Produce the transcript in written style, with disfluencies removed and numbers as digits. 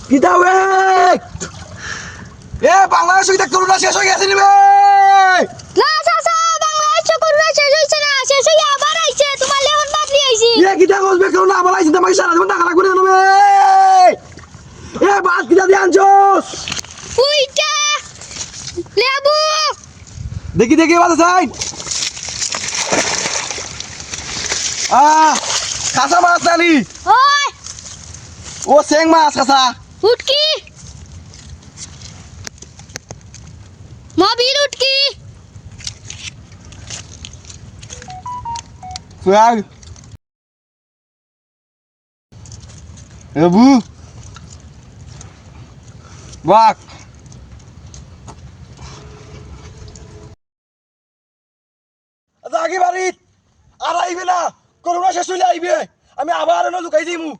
কি দাও এ বাংলাদেশ হইতে করোনা শেষ হয়ে গেছে নিবে না চাচা বাংলাদেশ করোনা শেষ হইছে না শেষ হয়ে আবার আইছে তোমার লেহন বাদলি আইছি এ কি দাও বলবে করোনা আবার আইছে তোমাকে সারা জীবন টাকা লাগবে নেবে এ বাস কি দাদি আনছস উইটা লেবু দেখি দেখি বাস সাইড কাঁচা মাছ নানি ওই ও সেং মাছ কাঁচা উটকি মবিল উটকি Phượng bu bạc জাগি বাড়ি আর আইবে না করোনা শেষ হইলে আইবে আমি আবার এনে লুকাই দিমু